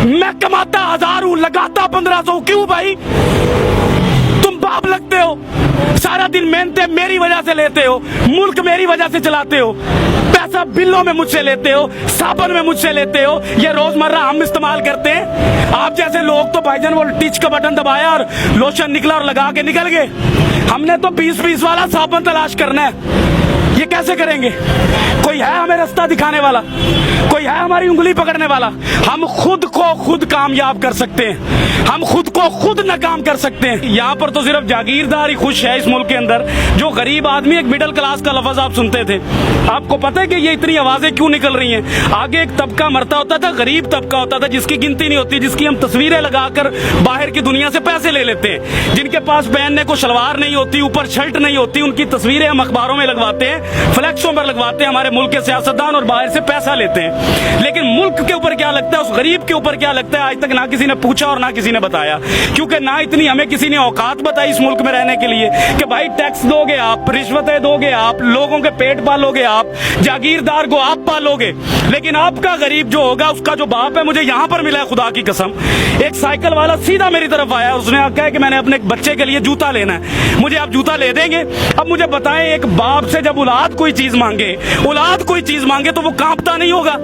मैं कमाता 1000 हूं, लगाता 1500, क्यों भाई? तुम बाप लगते हो, सारा दिन मेहनतें मेरी वजह से लेते हो, मुल्क मेरी वजह से चलाते हो, पैसा बिलों में मुझसे लेते हो, साबुन में मुझसे लेते हो, ये रोजमर्रा हम इस्तेमाल करते हैं। आप जैसे लोग तो भाईजान वो टिच का बटन दबाया और लोशन निकला और लगा के निकल गए। हमने तो 20-20 वाला साबुन तलाश करना है। ये कैसे करेंगे? कोई है हमें रास्ता दिखाने वाला? कोई है हमारी उंगली पकड़ने वाला? हम खुद को खुद कामयाब कर सकते हैं, हम खुद को खुद नाकाम कर सकते हैं। यहाँ पर तो सिर्फ जागीरदार ही खुश है इस मुल्क के अंदर। जो गरीब आदमी, एक मिडिल क्लास का लफ्ज आप सुनते थे, आपको पता है कि ये इतनी आवाजें क्यों निकल रही हैं? आगे एक तबका मरता होता था, गरीब तबका होता था, जिसकी गिनती नहीं होती, जिसकी हम तस्वीरें लगाकर बाहर की दुनिया से पैसे ले लेते हैं, जिनके पास पहनने को शलवार नहीं होती, ऊपर शर्ट नहीं होती, उनकी तस्वीरें हम अखबारों में लगवाते हैं, फ्लैक्सों पर लगवाते हैं, हमारे मुल्क के सियासतदान, और बाहर से पैसा लेते हैं। लेकिन मुल्क के ऊपर क्या लगता है, उस गरीब के ऊपर क्या लगता है, आज तक ना किसी ने पूछा और ना किसी ने बताया। क्योंकि ना इतनी हमें किसी ने औकात बताई इस मुल्क में रहने के लिए कि भाई टैक्स दोगे आप, रिश्वतें दोगे आप, लोगों के पेट पालोगे आप, जागीरदार को आप पालोगे, लेकिन आपका गरीब जो होगा, उसका जो बाप है, मुझे यहाँ पर मिला है खुदा की कसम, एक साइकिल वाला सीधा मेरी तरफ आया, उसने कहा कि मैंने अपने बच्चे के लिए जूता लेना है, मुझे आप जूता ले देंगे? अब मुझे बताएं, एक बाप से जब औलाद कोई चीज मांगे, औलाद कोई चीज मांगे, तो वो कांपता नहीं होगा?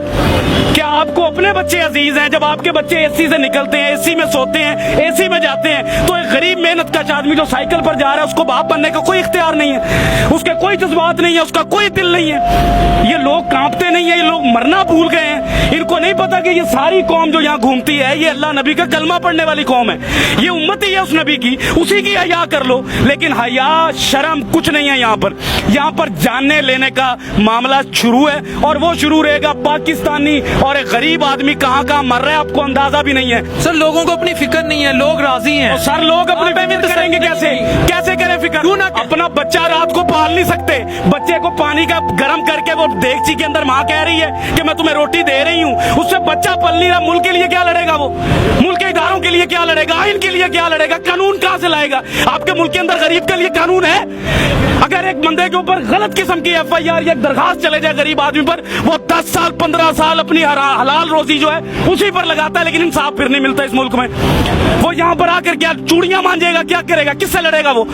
क्या आपको अपने बच्चे अजीज हैं? जब आपके बच्चे एसी से निकलते हैं, एसी में सोते हैं, एसी में जाते हैं, तो एक गरीब मेहनत का आदमी जो साइकिल पर जा रहा है, उसको बाप बनने का कोई इख्तियार नहीं है, उसके कोई जज्बात नहीं है, उसका कोई दिल नहीं है। ये लोग कांपते नहीं है, ये लोग मरना भूल गए हैं। इनको नहीं पता कि ये सारी कौम जो यहाँ घूमती है, ये अल्लाह नबी का कलमा पढ़ने वाली कौम है, ये उम्मत ही है उस नबी की, उसी की हया कर लो। लेकिन हया शर्म कुछ नहीं है यहाँ पर जानने लेने का मामला शुरू है, और वो शुरू रहेगा। पाकिस्तानी और एक गरीब आदमी कहाँ कहाँ मर रहा है, आपको अंदाजा भी नहीं है। सर, लोगों को अपनी फिक्र नहीं है, लोग राजी हैं। सर, लोग अपनी फिक्र करेंगे कैसे? कैसे करें फिक्र? अपना बच्चा रात को पाल नहीं सकते, बच्चे को पानी का गर्म करके वो देगची के अंदर माँ कह रही है कि मैं तुम्हें रोटी दे रही हूँ, उससे बच्चा पल नहीं रहा। मुल्क के लिए क्या लड़ेगा वो? मुल्क के इदारों के लिए क्या लड़ेगा? आइन के लिए क्या लड़ेगा? कानून कहाँ से लाएगा? आपके मुल्क के अंदर गरीब के लिए कानून है? अगर एक बंदे के ऊपर गलत किस्म की FIR या दरखास्त चले जाए गरीब आदमी पर, वो 10 साल 15 साल अपनी हलाल रोजी जो है उसी पर लगाता है, लेकिन इंसाफ फिर नहीं मिलता इस मुल्क में। वो यहाँ पर आकर क्या चूड़ियां मांजेगा? क्या करेगा? किससे लड़ेगा? वो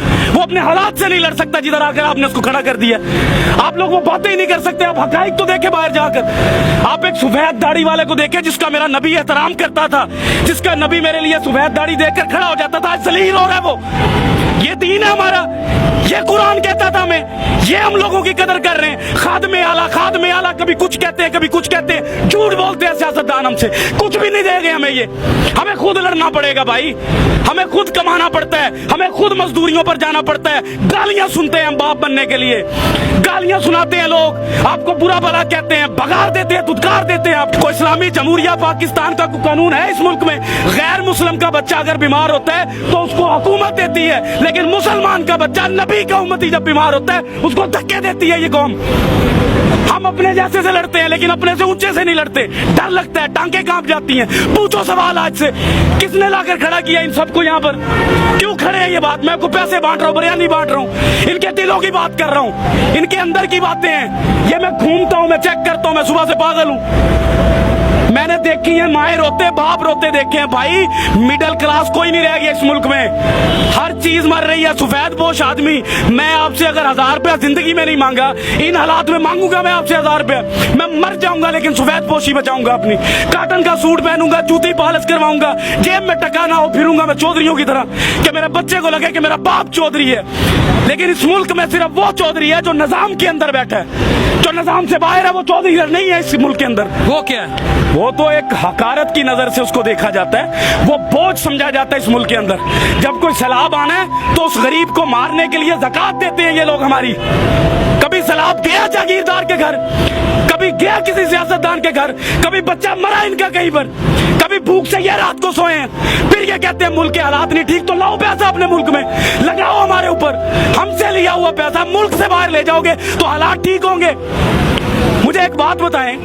अपने हालात से नहीं लड़ सकता जिधर आकर आपने उसको खड़ा कर दिया। आप लोग वो बातें ही नहीं कर सकते। आप हकाइक तो देखे बाहर जाकर। आप एक सफेद दाढ़ी वाले को देखे जिसका मेरा नबी एहतराम करता था, जिसका नबी मेरे लिए सफेद दाढ़ी देखकर खड़ा हो जाता था, आज जलील हो रहा है वो। ये दीन है हमारा, ये कुरान कहता था हमें, ये हम लोगों की कदर कर रहे हैं। खादमे आला कभी कुछ कहते हैं, कभी कुछ कहते हैं, झूठ बोलते हैं सियासतदान हमसे, कुछ भी नहीं देंगे हमें। ये हमें खुद लड़ना पड़ेगा भाई, हमें खुद कमाना पड़ता है, हमें खुद मजदूरियों पर जाना पड़ता है। गालियां सुनते हैं हम बाप बनने के लिए, गालियां सुनाते हैं लोग, आपको बुरा भला कहते हैं, भगार देते हैं, धुतकार देते हैं। आपको इस्लामी जमहूरिया पाकिस्तान का कानून है इस मुल्क में, गैर मुस्लिम का बच्चा अगर बीमार होता है तो उसको हुकूमत देती है, लेकिन मुसलमान का बच्चा, नबी का उम्मती जब बीमार होता है उसको धक्के देती है ये कौम। हम अपने जैसे से लड़ते हैं, लेकिन अपने से ऊंचे से नहीं लड़ते। डर लगता है, टांगे कांप जाती हैं। पूछो सवाल आज से, किसने लाकर खड़ा किया इन सबको यहाँ पर? क्यों खड़े हैं? ये बात मैं आपको पैसे बांट रहा हूँ, बिरयानी बांट रहा हूँ, इनके दिलों की बात कर रहा हूँ, इनके अंदर की बातें हैं। ये मैं घूमता हूँ, मैं चेक करता हूँ, मैं सुबह से पागल हूँ। मैंने देखी है माए रोते, बाप रोते देखे हैं भाई। मिडिल क्लास कोई नहीं रह गया इस मुल्क में, हर चीज मर रही है। सफेद पोश आदमी, मैं आपसे अगर 1000 रुपया जिंदगी में नहीं मांगा, इन हालात में मांगूंगा मैं आपसे 1000 रुपया, मैं मर जाऊंगा, लेकिन सफेद पोशी बचाऊंगा अपनी। काटन का सूट पहनूंगा, जूती पॉलिश करवाऊंगा, जेब में टका ना हो, फिरूंगा मैं चौधरियों की तरह कि मेरे बच्चे को लगे कि मेरा बाप चौधरी है। लेकिन इस मुल्क में सिर्फ वो चौधरी है जो निजाम के अंदर बैठा है, जो निजाम से बाहर है वो चौधरी नहीं है इस मुल्क के अंदर। वो क्या है? वो तो एक हकारत की नजर से उसको देखा जाता है, वो बोझ समझा जाता है इस मुल्क के अंदर। जब कोई सैलाब आना है तो उस गरीब को मारने के लिए ज़कात देते हैं ये लोग हमारी। कभी सैलाब गया जागीरदार के घर, कभी गया किसी सियासतदान के घर, कभी बच्चा मरा इनका कहीं पर, कभी भूख से ये रात को सोए हैं, फिर ये कहते हैं मुल्क के हालात नहीं ठीक, तो लाओ पैसा अपने मुल्क में लगाओ हमारे ऊपर। हमसे लिया हुआ पैसा मुल्क से बाहर ले जाओगे तो हालात ठीक होंगे। मुझे एक बात बताएं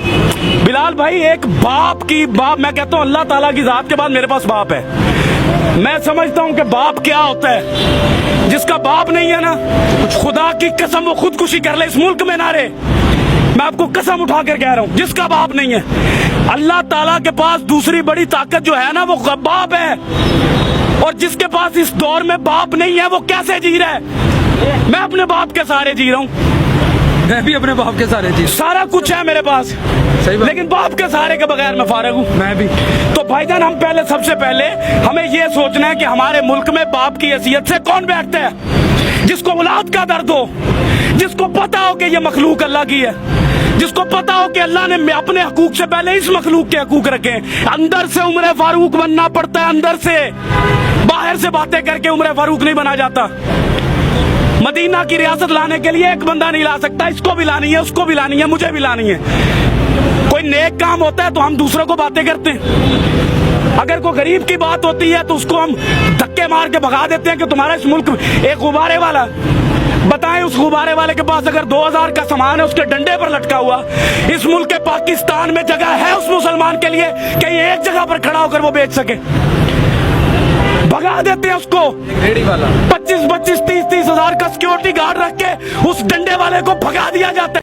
बिलाल भाई, एक बाप मैं कहता हूँ अल्लाह ताला की जात के बाद मेरे पास बाप है। मैं समझता हूँ कि बाप क्या होता है। जिसका बाप नहीं है ना, खुदा की कसम वो खुदकुशी कर ले इस मुल्क में ना रहे। मैं आपको कसम उठा कर कह रहा हूँ, जिसका बाप नहीं है, अल्लाह ताला के पास दूसरी बड़ी ताकत जो है ना वो बाप है। और जिसके पास इस दौर में बाप नहीं है वो कैसे जी रहा है? मैं अपने बाप के सहारे जी रहा हूँ, मैं भी अपने बाप के सारे जी, सारा कुछ है मेरे पास, सही बात। लेकिन बाप के सहारे के बगैर मैं फारिग हूँ। मैं भी। तो भाईजान, हम पहले सबसे पहले हमें ये सोचना है कि हमारे मुल्क में बाप की हैसियत से कौन बैठता है? जिसको औलाद का दर्द हो, जिसको पता हो कि ये मखलूक अल्लाह की है, जिसको पता हो कि अल्लाह ने अपने हकूक से पहले इस मखलूक के हकूक रखे। अंदर से उम्र फारूक बनना पड़ता है, अंदर से, बाहर से बातें करके उम्र फारूक नहीं बना जाता। मदीना की रियासत लाने के लिए एक बंदा नहीं ला सकता, इसको भी लानी है, उसको भी लानी है, मुझे भी लानी है। कोई नेक काम होता है तो हम दूसरों को बातें करते हैं, अगर कोई गरीब की बात होती है तो उसको हम धक्के मार के भगा देते हैं कि तुम्हारा इस मुल्क में एक गुब्बारे वाला, बताएं उस गुब्बारे वाले के पास अगर 2000 का सामान है उसके डंडे पर लटका हुआ, इस मुल्क के पाकिस्तान में जगह है उस मुसलमान के लिए कि ये एक जगह पर खड़ा होकर वो बेच सके? भगा देते हैं उसको। रेडी वाला 25-25, 30-30 हजार का सिक्योरिटी गार्ड रख के उस डंडे वाले को भगा दिया जाता है।